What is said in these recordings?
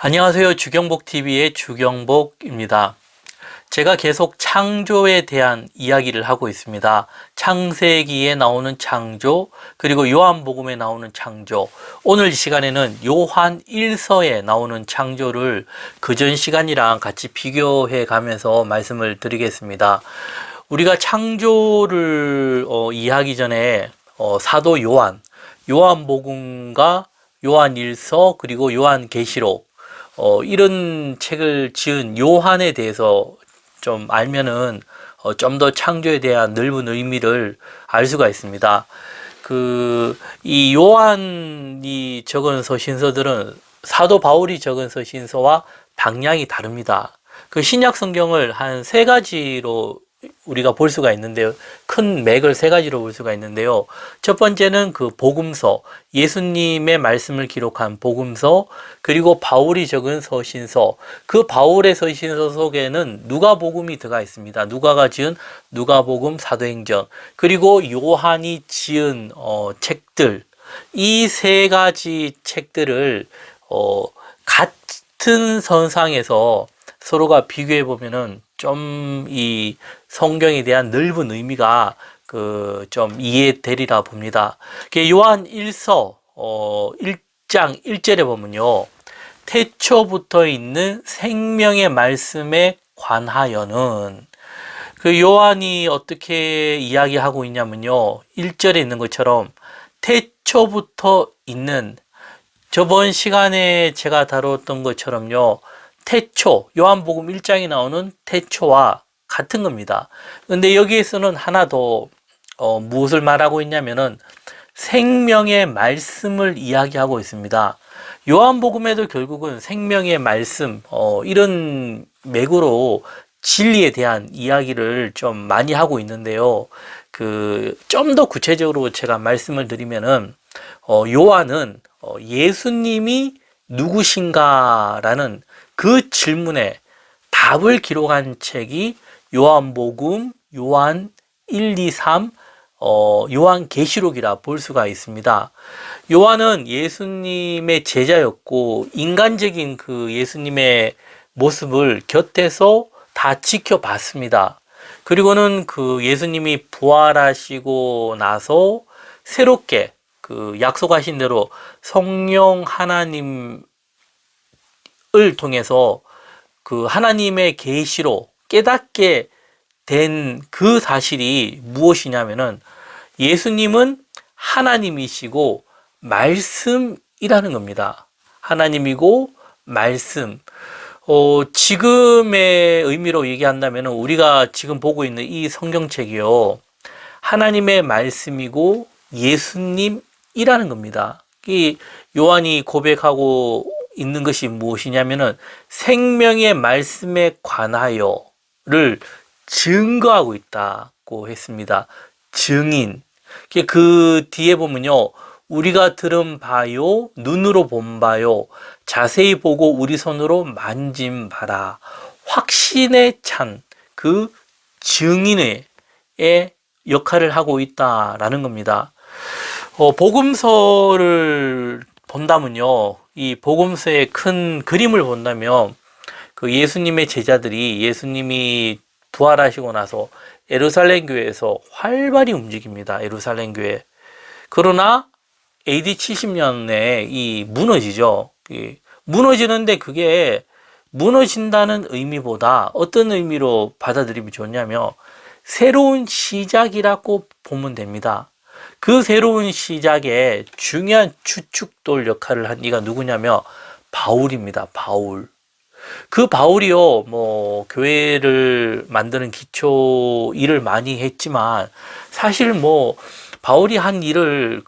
안녕하세요. 주경복TV의 주경복입니다. 제가 계속 창조에 대한 이야기를 하고 있습니다. 창세기에 나오는 창조, 그리고 요한복음에 나오는 창조. 오늘 이 시간에는 요한 1서에 나오는 창조를 그전 시간이랑 같이 비교해 가면서 말씀을 드리겠습니다. 우리가 창조를 이해하기 전에 사도 요한복음과 요한 1서, 그리고 요한계시록 이런 책을 지은 요한에 대해서 좀 알면은 좀 더 창조에 대한 넓은 의미를 알 수가 있습니다. 이 요한이 적은 서신서들은 사도 바울이 적은 서신서와 방향이 다릅니다. 그 신약 성경을 한 세 가지로 우리가 볼 수가 있는데요. 큰 맥을 세 가지로 볼 수가 있는데요. 첫 번째는 그 복음서, 예수님의 말씀을 기록한 복음서, 그리고 바울이 적은 서신서, 그 바울의 서신서 속에는 누가복음이 들어가 있습니다. 누가가 지은 누가복음, 사도행전, 그리고 요한이 지은 책들, 이 세 가지 책들을 같은 선상에서 서로가 비교해 보면은 좀 이 성경에 대한 넓은 의미가 좀 이해되리라 봅니다. 요한 1서 1장 1절에 보면요. 태초부터 있는 생명의 말씀에 관하여는, 요한이 어떻게 이야기하고 있냐면요. 1절에 있는 것처럼 태초부터 있는, 저번 시간에 제가 다뤘던 것처럼요. 태초, 요한복음 1장에 나오는 태초와 같은 겁니다. 근데 여기에서는 하나 더 무엇을 말하고 있냐면은 생명의 말씀을 이야기하고 있습니다. 요한복음에도 결국은 생명의 말씀, 이런 맥으로 진리에 대한 이야기를 좀 많이 하고 있는데요. 좀 더 구체적으로 제가 말씀을 드리면은, 요한은 예수님이 누구신가라는 그 질문에 답을 기록한 책이 요한복음, 요한 1, 2, 3, 요한계시록이라 볼 수가 있습니다. 요한은 예수님의 제자였고, 인간적인 그 예수님의 모습을 곁에서 다 지켜봤습니다. 그리고는 예수님이 부활하시고 나서 새롭게 약속하신 대로 성령 하나님을 통해서 하나님의 계시로 깨닫게 된 그 사실이 무엇이냐면은 예수님은 하나님이시고 말씀이라는 겁니다. 하나님이고 말씀. 지금의 의미로 얘기한다면 우리가 지금 보고 있는 이 성경책이요. 하나님의 말씀이고 예수님이라는 겁니다. 이 요한이 고백하고 있는 것이 무엇이냐면은 생명의 말씀에 관하여를 증거하고 있다고 했습니다. 증인. 그 뒤에 보면요. 우리가 들은 바요, 눈으로 본 바요, 자세히 보고 우리 손으로 만진 바라. 확신에 찬 그 증인의 역할을 하고 있다라는 겁니다. 복음서를 본다면요. 이 복음서의 큰 그림을 본다면 예수님의 제자들이 예수님이 부활하시고 나서 예루살렘 교회에서 활발히 움직입니다. 예루살렘 교회. 그러나 AD 70년에 무너지죠. 무너지는데 그게 무너진다는 의미보다 어떤 의미로 받아들이면 좋냐면 새로운 시작이라고 보면 됩니다. 그 새로운 시작에 중요한 주축돌 역할을 한 이가 누구냐면 바울입니다. 바울. 그 바울이요, 교회를 만드는 기초 일을 많이 했지만, 사실 바울이 한 일을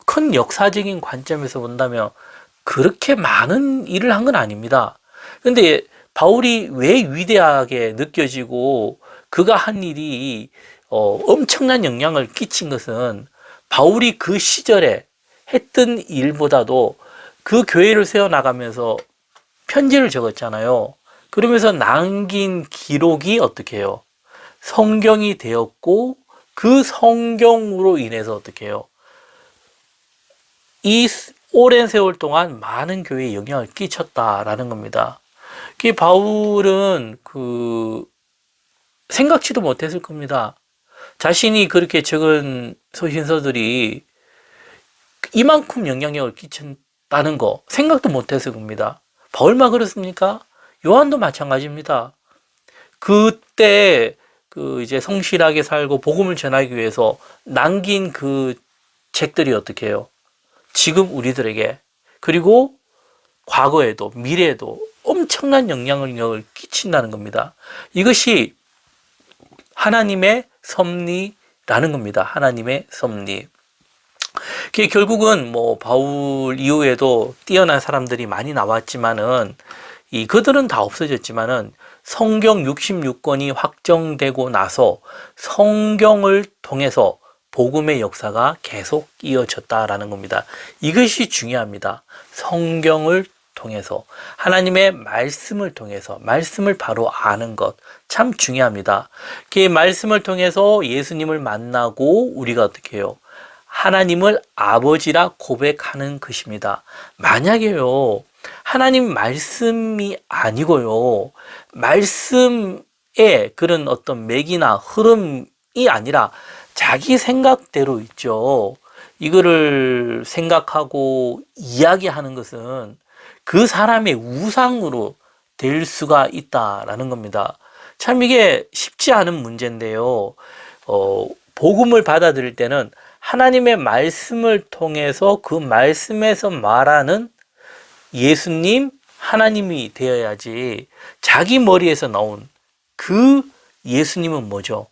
큰 역사적인 관점에서 본다면 그렇게 많은 일을 한 건 아닙니다. 근데 바울이 왜 위대하게 느껴지고 그가 한 일이 엄청난 영향을 끼친 것은 바울이 그 시절에 했던 일보다도 그 교회를 세워나가면서 편지를 적었잖아요. 그러면서 남긴 기록이 어떻게 해요? 성경이 되었고 그 성경으로 인해서 어떻게 해요? 이 오랜 세월 동안 많은 교회에 영향을 끼쳤다라는 겁니다. 그 바울은 생각지도 못했을 겁니다. 자신이 그렇게 적은 소신서들이 이만큼 영향력을 끼친다는 거 생각도 못했을 겁니다. 바울만 그렇습니까? 요한도 마찬가지입니다. 그때 이제 성실하게 살고 복음을 전하기 위해서 남긴 그 책들이 어떻게 해요? 지금 우리들에게 그리고 과거에도 미래에도 엄청난 영향력을 끼친다는 겁니다. 이것이 하나님의 섭리라는 겁니다. 하나님의 섭리. 결국은 바울 이후에도 뛰어난 사람들이 많이 나왔지만은 그들은 다 없어졌지만은 성경 66권이 확정되고 나서 성경을 통해서 복음의 역사가 계속 이어졌다라는 겁니다. 이것이 중요합니다. 성경을 통해서 하나님의 말씀을 통해서 말씀을 바로 아는 것 참 중요합니다. 그 말씀을 통해서 예수님을 만나고 우리가 어떻게 해요? 하나님을 아버지라 고백하는 것입니다. 만약에요, 하나님 말씀이 아니고요, 말씀의 그런 어떤 맥이나 흐름이 아니라 자기 생각대로 있죠. 이거를 생각하고 이야기하는 것은 그 사람의 우상으로 될 수가 있다라는 겁니다. 참 이게 쉽지 않은 문제인데요. 복음을 받아들일 때는 하나님의 말씀을 통해서 그 말씀에서 말하는 예수님, 하나님이 되어야지 자기 머리에서 나온 그 예수님은 뭐죠?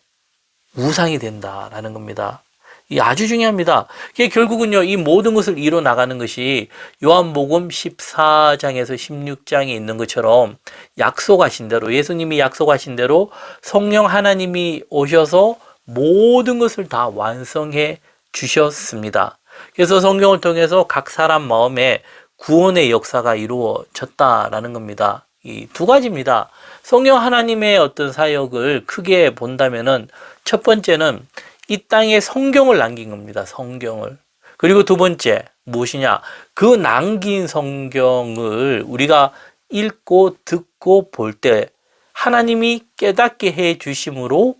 우상이 된다라는 겁니다. 이 아주 중요합니다. 결국은요, 이 모든 것을 이뤄 나가는 것이 요한복음 14장에서 16장에 있는 것처럼 약속하신 대로, 예수님이 약속하신 대로 성령 하나님이 오셔서 모든 것을 다 완성해 주셨습니다. 그래서 성경을 통해서 각 사람 마음에 구원의 역사가 이루어졌다라는 겁니다. 이 두 가지입니다. 성령 하나님의 어떤 사역을 크게 본다면은 첫 번째는 이 땅에 성경을 남긴 겁니다. 성경을. 그리고 두 번째 무엇이냐? 그 남긴 성경을 우리가 읽고 듣고 볼 때 하나님이 깨닫게 해 주심으로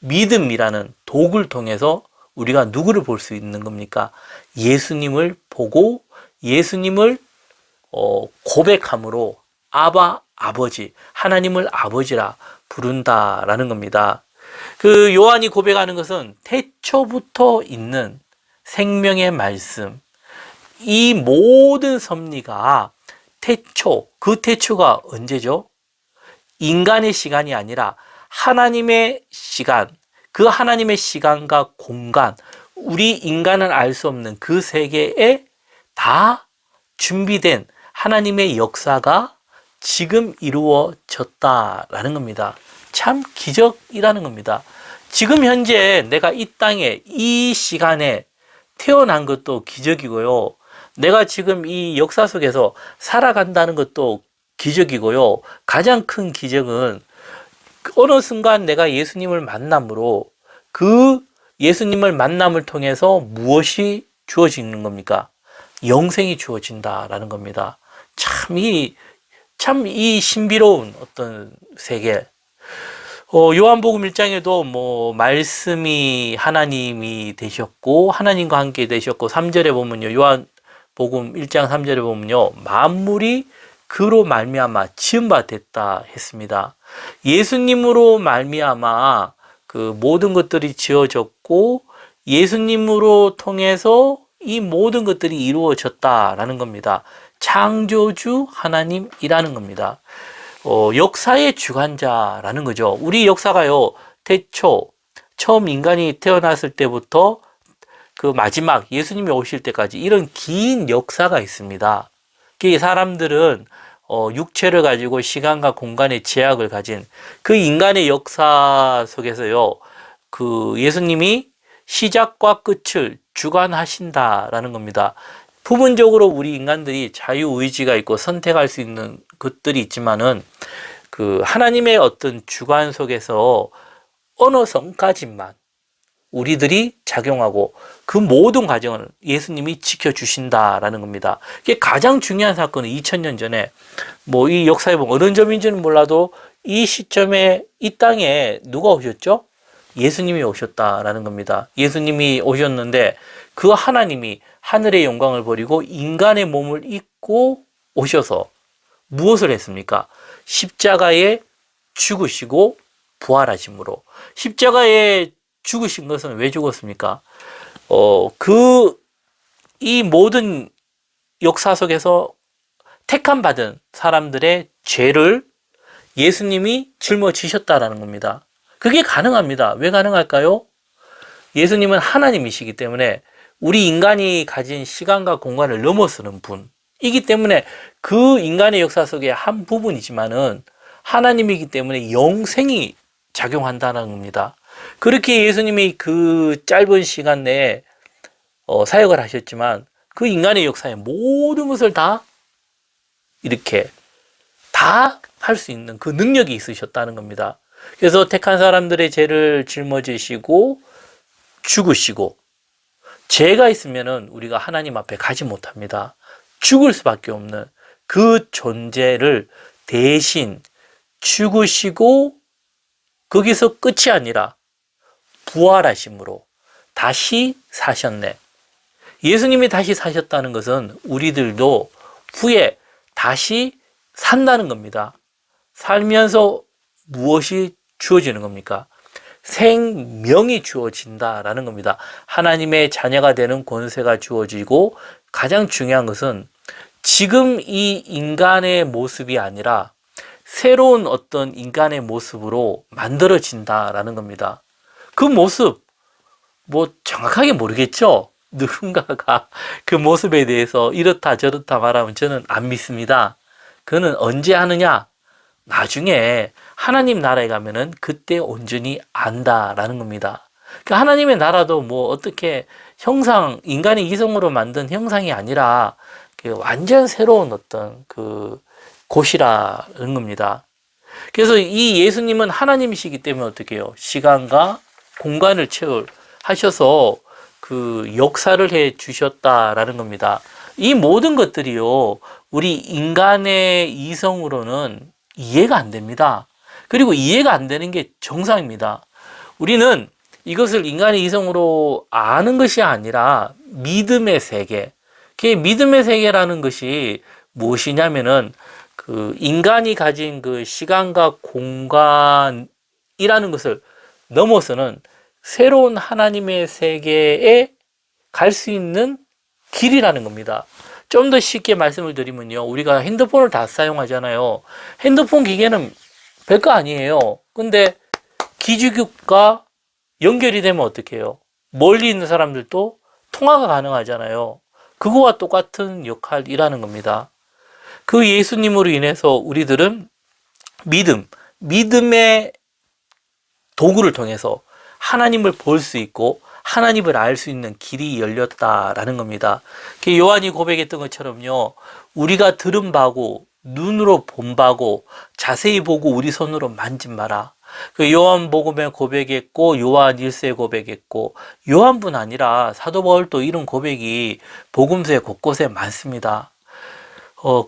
믿음이라는 도구를 통해서 우리가 누구를 볼 수 있는 겁니까? 예수님을 보고 예수님을 고백함으로 아바, 아버지, 하나님을 아버지라 부른다라는 겁니다. 요한이 고백하는 것은 태초부터 있는 생명의 말씀, 이 모든 섭리가 그 태초가 언제죠? 인간의 시간이 아니라 하나님의 시간, 그 하나님의 시간과 공간, 우리 인간은 알 수 없는 그 세계에 다 준비된 하나님의 역사가 지금 이루어졌다라는 겁니다. 참 기적이라는 겁니다. 지금 현재 내가 이 땅에 이 시간에 태어난 것도 기적이고요. 내가 지금 이 역사 속에서 살아간다는 것도 기적이고요. 가장 큰 기적은 어느 순간 내가 예수님을 만남으로 그 예수님을 만남을 통해서 무엇이 주어지는 겁니까? 영생이 주어진다라는 겁니다. 참 이 신비로운 어떤 세계. 요한복음 1장에도 말씀이 하나님이 되셨고 하나님과 함께 되셨고 3절에 보면요. 요한복음 1장 3절에 보면요. 만물이 그로 말미암아 지은 바 됐다 했습니다. 예수님으로 말미암아 그 모든 것들이 지어졌고 예수님으로 통해서 이 모든 것들이 이루어졌다라는 겁니다. 창조주 하나님이라는 겁니다. 역사의 주관자라는 거죠. 우리 역사가요, 태초, 처음 인간이 태어났을 때부터 그 마지막 예수님이 오실 때까지 이런 긴 역사가 있습니다. 사람들은 육체를 가지고 시간과 공간의 제약을 가진 그 인간의 역사 속에서요, 그 예수님이 시작과 끝을 주관하신다라는 겁니다. 부분적으로 우리 인간들이 자유의지가 있고 선택할 수 있는 것들이 있지만은 그 하나님의 어떤 주관 속에서 어느 선까지만 우리들이 작용하고 그 모든 과정을 예수님이 지켜주신다라는 겁니다. 이게 가장 중요한 사건은 2000년 전에 뭐 이 역사에 보면 어느 점인지는 몰라도 이 시점에 이 땅에 누가 오셨죠? 예수님이 오셨다라는 겁니다. 예수님이 오셨는데 그 하나님이 하늘의 영광을 버리고 인간의 몸을 입고 오셔서 무엇을 했습니까? 십자가에 죽으시고 부활하심으로. 십자가에 죽으신 것은 왜 죽었습니까? 이 모든 역사 속에서 택함 받은 사람들의 죄를 예수님이 짊어지셨다라는 겁니다. 그게 가능합니다. 왜 가능할까요? 예수님은 하나님이시기 때문에 우리 인간이 가진 시간과 공간을 넘어서는 분이기 때문에 그 인간의 역사 속의 한 부분이지만은 하나님이기 때문에 영생이 작용한다는 겁니다. 그렇게 예수님이 그 짧은 시간 내에 사역을 하셨지만 그 인간의 역사의 모든 것을 다 이렇게 다 할 수 있는 그 능력이 있으셨다는 겁니다. 그래서 택한 사람들의 죄를 짊어지시고 죽으시고 죄가 있으면은 우리가 하나님 앞에 가지 못합니다. 죽을 수밖에 없는 그 존재를 대신 죽으시고 거기서 끝이 아니라 부활하심으로 다시 사셨네. 예수님이 다시 사셨다는 것은 우리들도 후에 다시 산다는 겁니다. 살면서 무엇이 주어지는 겁니까? 생명이 주어진다라는 겁니다. 하나님의 자녀가 되는 권세가 주어지고 가장 중요한 것은 지금 이 인간의 모습이 아니라 새로운 어떤 인간의 모습으로 만들어진다라는 겁니다. 그 모습 뭐 정확하게 모르겠죠? 누군가가 그 모습에 대해서 이렇다 저렇다 말하면 저는 안 믿습니다. 그거는 언제 하느냐? 나중에 하나님 나라에 가면은 그때 온전히 안다라는 겁니다. 그러니까 하나님의 나라도 뭐 어떻게 형상, 인간의 이성으로 만든 형상이 아니라 완전 새로운 어떤 그 곳이라는 겁니다. 그래서 이 예수님은 하나님이시기 때문에 어떻게 해요? 시간과 공간을 하셔서 그 역사를 해 주셨다라는 겁니다. 이 모든 것들이요, 우리 인간의 이성으로는 이해가 안 됩니다. 그리고 이해가 안 되는 게 정상입니다. 우리는 이것을 인간의 이성으로 아는 것이 아니라 믿음의 세계. 그 믿음의 세계라는 것이 무엇이냐면은 그 인간이 가진 그 시간과 공간이라는 것을 넘어서는 새로운 하나님의 세계에 갈 수 있는 길이라는 겁니다. 좀 더 쉽게 말씀을 드리면요, 우리가 핸드폰을 다 사용하잖아요. 핸드폰 기계는 별거 아니에요. 근데 기지국과 연결이 되면 어떻게 해요? 멀리 있는 사람들도 통화가 가능하잖아요. 그거와 똑같은 역할이라는 겁니다. 그 예수님으로 인해서 우리들은 믿음의 도구를 통해서 하나님을 볼 수 있고 하나님을 알 수 있는 길이 열렸다라는 겁니다. 요한이 고백했던 것처럼요, 우리가 들은 바고 눈으로 본 바고 자세히 보고 우리 손으로 만진 바라. 그 요한복음에 고백했고 요한 1세에 고백했고 요한뿐 아니라 사도 바울도 이런 고백이 복음서에 곳곳에 많습니다.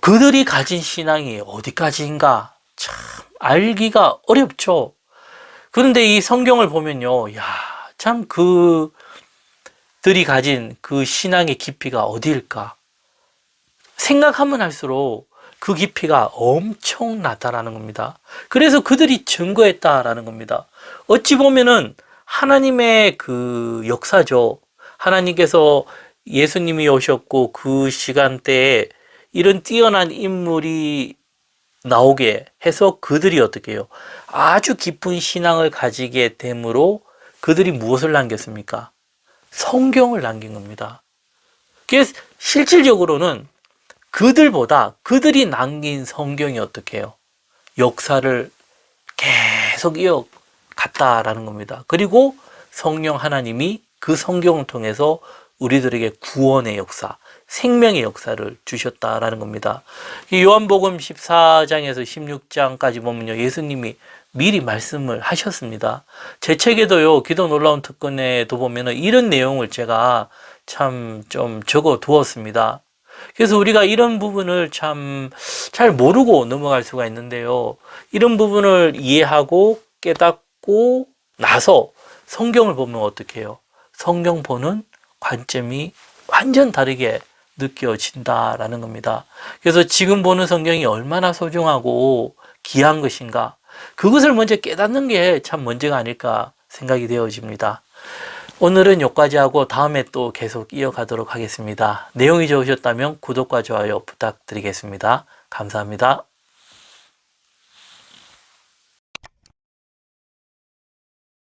그들이 가진 신앙이 어디까지인가 참 알기가 어렵죠. 그런데 이 성경을 보면요, 야, 참 그들이 가진 그 신앙의 깊이가 어디일까? 생각하면 할수록 그 깊이가 엄청나다라는 겁니다. 그래서 그들이 증거했다라는 겁니다. 어찌 보면은 하나님의 그 역사죠. 하나님께서 예수님이 오셨고 그 시간대에 이런 뛰어난 인물이 나오게 해서 그들이 어떻게 해요? 아주 깊은 신앙을 가지게 됨으로 그들이 무엇을 남겼습니까? 성경을 남긴 겁니다. 그래서 실질적으로는 그들보다 그들이 남긴 성경이 어떻게 해요? 역사를 계속 이어갔다라는 겁니다. 그리고 성령 하나님이 그 성경을 통해서 우리들에게 구원의 역사, 생명의 역사를 주셨다라는 겁니다. 요한복음 14장에서 16장까지 보면요, 예수님이 미리 말씀을 하셨습니다. 제 책에도요, 기도 놀라운 특권에도 보면은 이런 내용을 제가 참 좀 적어 두었습니다. 그래서 우리가 이런 부분을 참 잘 모르고 넘어갈 수가 있는데요. 이런 부분을 이해하고 깨닫고 나서 성경을 보면 어떻게 해요? 성경 보는 관점이 완전 다르게 느껴진다라는 겁니다. 그래서 지금 보는 성경이 얼마나 소중하고 귀한 것인가, 그것을 먼저 깨닫는 게 참 먼저가 아닐까 생각이 되어집니다. 오늘은 여기까지 하고 다음에 또 계속 이어가도록 하겠습니다. 내용이 좋으셨다면 구독과 좋아요 부탁드리겠습니다. 감사합니다.